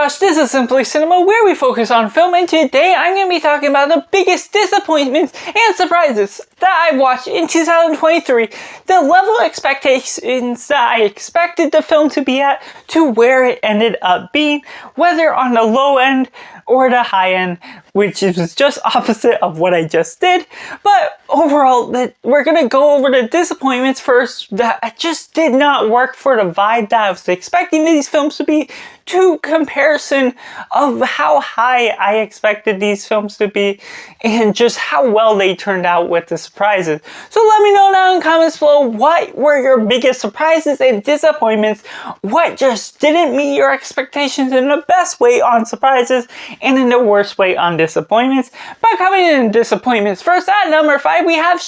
Josh, this is Simply Cinema, where we focus on film, and today I'm going to be talking about the biggest disappointments and surprises that I watched in 2023, the level of expectations that I expected the film to be at, to where it ended up being, whether on the low end or the high end, which is just opposite of what I just did. But overall, we're going to go over the disappointments first that just did not work for the vibe that I was expecting these films to be, to comparison of how high I expected these films to be and just how well they turned out with the surprises. So let me know down in the comments below, what were your biggest surprises and disappointments? What just didn't meet your expectations in the best way on surprises and in the worst way on disappointments? But coming in disappointments first, at number 5 we have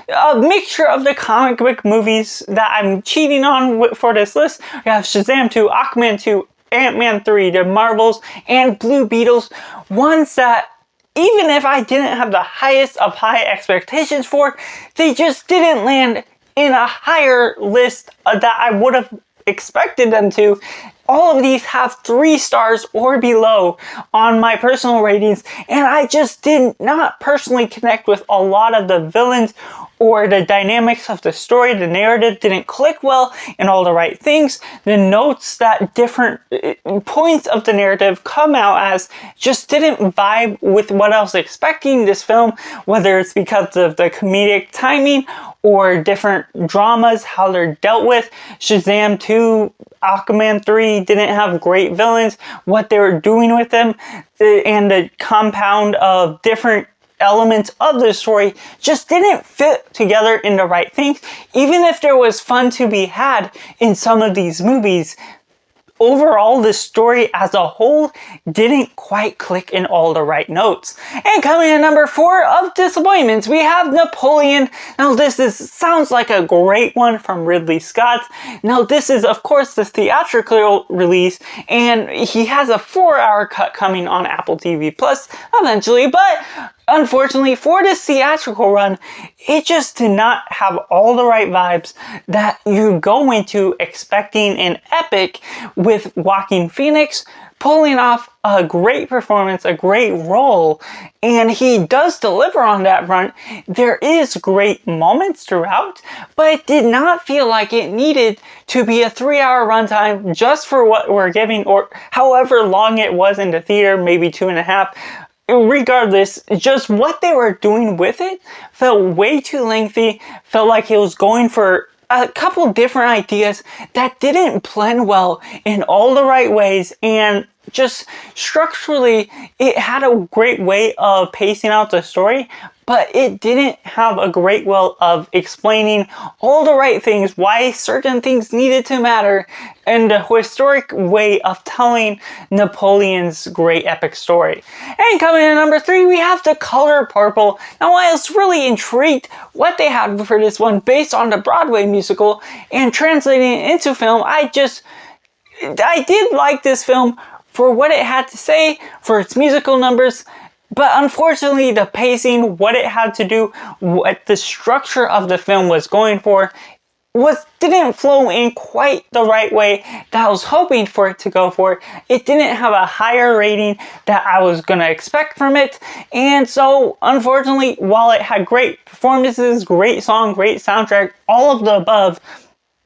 a mixture of the comic book movies that I'm cheating on for this list. We have Shazam 2, Aquaman 2, Ant-Man 3, The Marvels, and Blue Beetles. Ones that, even if I didn't have the highest of high expectations for, they just didn't land in a higher list that I would have expected them to. All of these have 3 stars or below on my personal ratings, and I just did not personally connect with a lot of the villains or the dynamics of the story. The narrative didn't click well in all the right things. The notes that different points of the narrative come out as just didn't vibe with what I was expecting this film, whether it's because of the comedic timing or different dramas, how they're dealt with. Shazam 2, Aquaman 3 didn't have great villains, what they were doing with them, and the compound of different elements of the story just didn't fit together in the right things. Even if there was fun to be had in some of these movies, overall, the story as a whole didn't quite click in all the right notes. And coming in number 4 of disappointments, we have Napoleon. Now sounds like a great one from Ridley Scott. Now this is of course the theatrical release, and he has a 4-hour cut coming on Apple TV Plus eventually, but unfortunately for this theatrical run, it just did not have all the right vibes that you go into expecting an epic with Joaquin Phoenix pulling off a great performance, a great role, and he does deliver on that front. There is great moments throughout, but it did not feel like it needed to be a 3-hour runtime just for what we're giving, or however long it was in the theater, maybe 2.5. Regardless, just what they were doing with it felt way too lengthy, felt like it was going for a couple different ideas that didn't blend well in all the right ways, and just structurally it had a great way of pacing out the story, but it didn't have a great way of explaining all the right things, why certain things needed to matter, and the historic way of telling Napoleon's great epic story. And coming in number 3, we have The Color Purple. Now I was really intrigued what they had for this one based on the Broadway musical, and translating it into film, I did like this film for what it had to say, for its musical numbers. But unfortunately, the pacing, what it had to do, what the structure of the film was going for, didn't flow in quite the right way that I was hoping for it to go for. It didn't have a higher rating that I was going to expect from it. And so, unfortunately, while it had great performances, great song, great soundtrack, all of the above,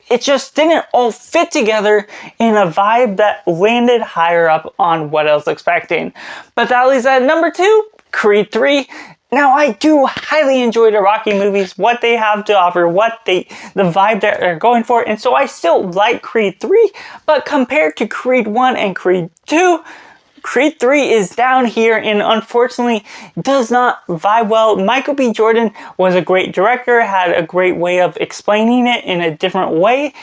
it just didn't all fit together in a vibe that landed higher up on what I was expecting. But that leaves at number 2, Creed 3. Now I do highly enjoy the Rocky movies, what they have to offer, the vibe that they're going for, and so I still like Creed 3, but compared to Creed 1 and Creed 2, Creed 3 is down here and unfortunately does not vibe well. Michael B. Jordan was a great director, had a great way of explaining it in a different way,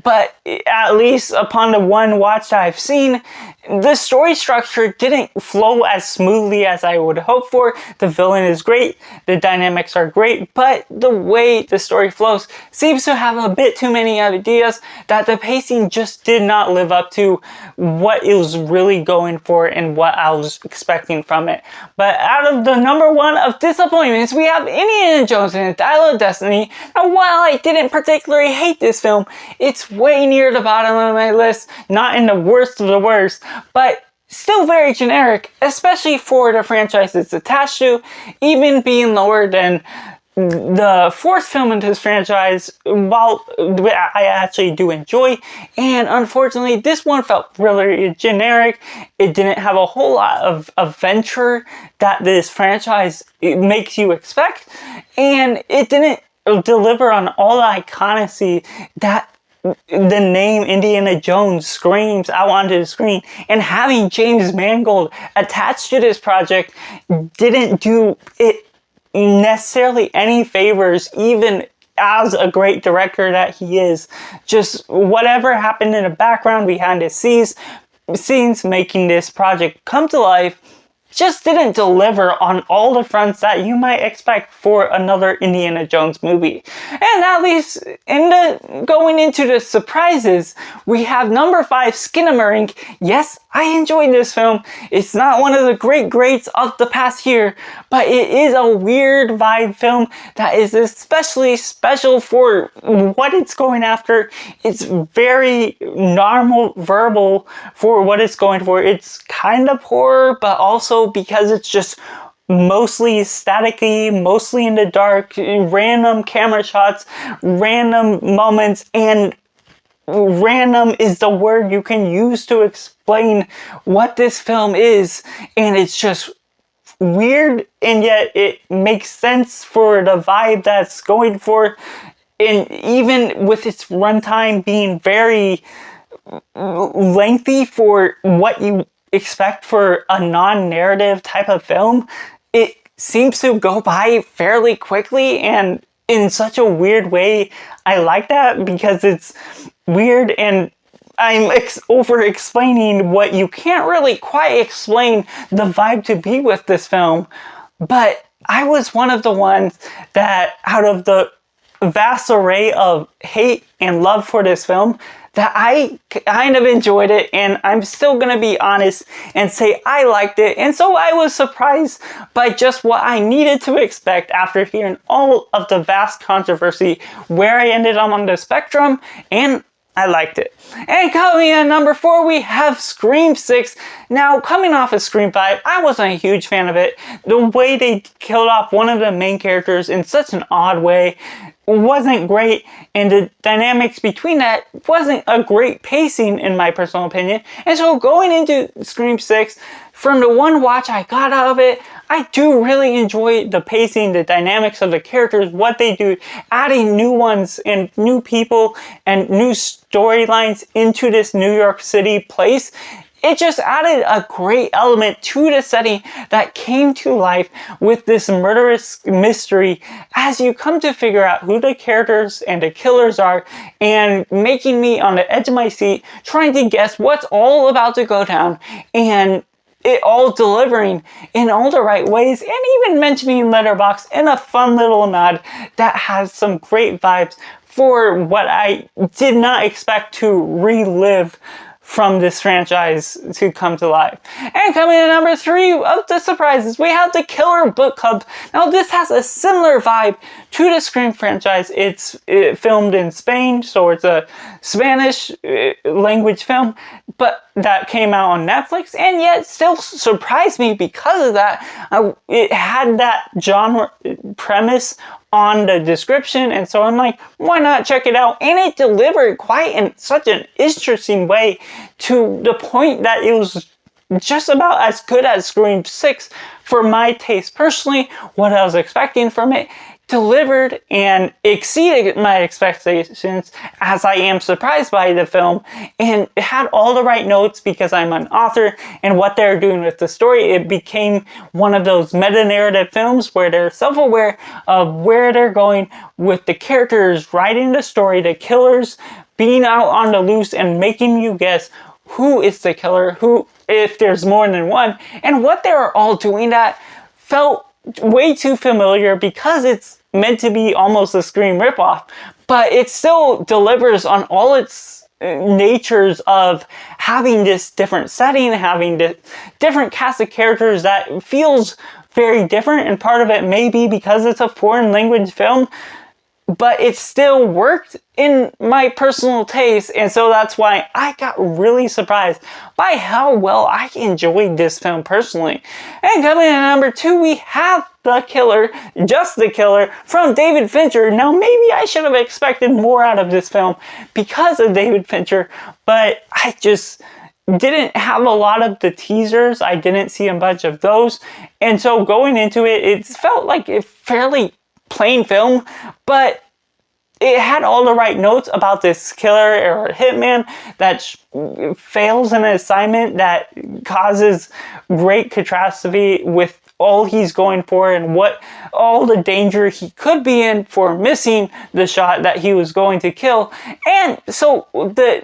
but at least upon the one watch that I've seen, the story structure didn't flow as smoothly as I would hope for. The villain is great, the dynamics are great, but the way the story flows seems to have a bit too many ideas that the pacing just did not live up to what it was really going for and what I was expecting from it. But out of the number 1 of disappointments, we have Indiana Jones and the Dial of Destiny. Now while I didn't particularly hate this film, it's way near the bottom of my list, not in the worst of the worst, but still very generic, especially for the franchise it's attached to, even being lower than the fourth film in this franchise, while I actually do enjoy. And unfortunately, this one felt really generic. It didn't have a whole lot of adventure that this franchise makes you expect, and it didn't deliver on all the iconicity that the name Indiana Jones screams out onto the screen. And having James Mangold attached to this project didn't do it necessarily any favors, even as a great director that he is. Just whatever happened in the background behind the scenes making this project come to life just didn't deliver on all the fronts that you might expect for another Indiana Jones movie. And at least going into the surprises, we have number 5, Skinamarink. Yes, I enjoyed this film. It's not one of the greats of the past year, but it is a weird vibe film that is especially special for what it's going after. It's very normal verbal for what it's going for. It's kind of horror, but also because it's just mostly staticky, mostly in the dark, random camera shots, random moments, and random is the word you can use to explain what this film is. And it's just weird, and yet it makes sense for the vibe that's going for. And even with its runtime being very lengthy for what you expect for a non-narrative type of film, it seems to go by fairly quickly, and in such a weird way. I like that because it's weird, and I'm over explaining what you can't really quite explain the vibe to be with this film. But I was one of the ones that, out of the vast array of hate and love for this film, that I kind of enjoyed it, and I'm still gonna be honest and say I liked it. And so I was surprised by just what I needed to expect after hearing all of the vast controversy, where I ended up on the spectrum, and I liked it. And coming in at number 4, we have Scream 6. Now, coming off of Scream 5, I wasn't a huge fan of it. The way they killed off one of the main characters in such an odd way wasn't great, and the dynamics between that wasn't a great pacing in my personal opinion. And so going into Scream 6, from the one watch I got out of it, I do really enjoy the pacing, the dynamics of the characters, what they do, adding new ones and new people and new storylines into this New York City place. It just added a great element to the setting that came to life with this murderous mystery as you come to figure out who the characters and the killers are, and making me on the edge of my seat trying to guess what's all about to go down, and it all delivering in all the right ways, and even mentioning Letterboxd in a fun little nod that has some great vibes for what I did not expect to relive from this franchise to come to life. And coming in at number 3 of the surprises, we have The Killer Book Club. Now, this has a similar vibe to the Scream franchise. It's filmed in Spain, so it's a Spanish language film, but that came out on Netflix, and yet still surprised me because of that. It had that genre premise on the description, and so I'm like, why not check it out? And it delivered quite in such an interesting way, to the point that it was just about as good as Scream 6 for my taste personally. What I was expecting from it delivered and exceeded my expectations, as I am surprised by the film. And it had all the right notes because I'm an author, and what they're doing with the story, it became one of those meta-narrative films where they're self-aware of where they're going with the characters writing the story, the killers being out on the loose and making you guess who is the killer, who, if there's more than one. And what they were all doing that felt way too familiar because it's meant to be almost a Scream ripoff, but it still delivers on all its natures of having this different setting, having this different cast of characters that feels very different, and part of it may be because it's a foreign language film. but it still worked in my personal taste, and so that's why I got really surprised by how well I enjoyed this film personally. And coming in at number 2, we have The Killer, Just the Killer, from David Fincher. Now, maybe I should have expected more out of this film because of David Fincher, but I just didn't have a lot of the teasers. I didn't see a bunch of those, and so going into it, it felt like a fairly plain film, but it had all the right notes about this killer or hitman that fails in an assignment that causes great catastrophe with all he's going for and what all the danger he could be in for missing the shot that he was going to kill. And so the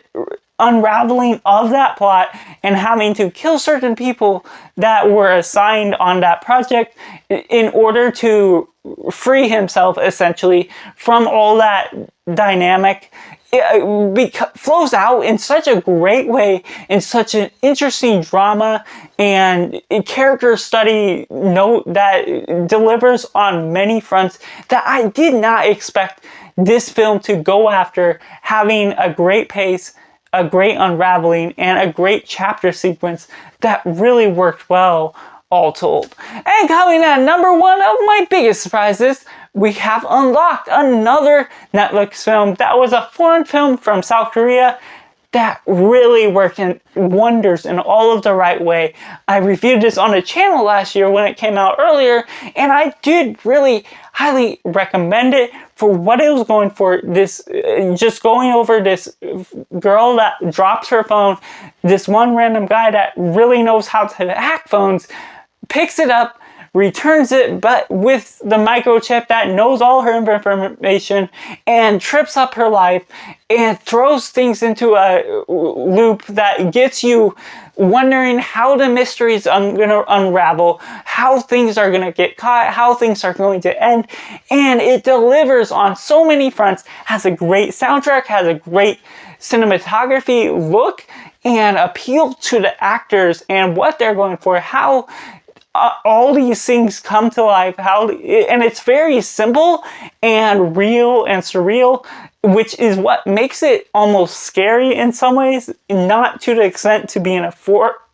unraveling of that plot and having to kill certain people that were assigned on that project in order to free himself essentially from all that dynamic, it flows out in such a great way, in such an interesting drama and character study note that delivers on many fronts that I did not expect this film to go after, having a great pace, a great unraveling, and a great chapter sequence that really worked well, all told. And coming at number 1 of my biggest surprises, we have Unlocked, another Netflix film that was a foreign film from South Korea that really worked in wonders in all of the right way. I reviewed this on the channel last year when it came out earlier, and I did really highly recommend it for what it was going for. This just going over this girl that drops her phone, this one random guy that really knows how to hack phones, picks it up, returns it, but with the microchip that knows all her information, and trips up her life and throws things into a loop that gets you wondering how the mysteries are going to unravel, how things are going to get caught, how things are going to end. And it delivers on so many fronts, has a great soundtrack, has a great cinematography look, and appeal to the actors and what they're going for, how all these things come to life, and it's very simple and real and surreal, which is what makes it almost scary in some ways, not to the extent to being a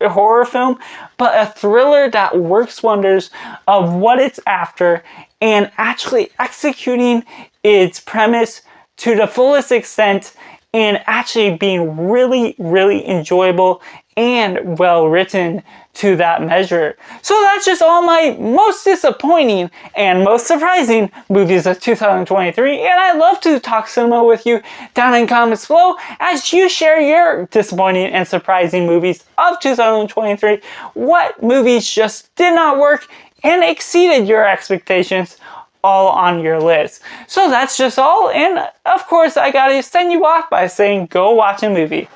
horror film, but a thriller that works wonders of what it's after and actually executing its premise to the fullest extent and actually being really, really enjoyable and well written to that measure. So that's just all my most disappointing and most surprising movies of 2023, and I'd love to talk cinema with you down in comments below as you share your disappointing and surprising movies of 2023. What movies just did not work and exceeded your expectations, all on your list. So that's just all, and of course I gotta send you off by saying go watch a movie.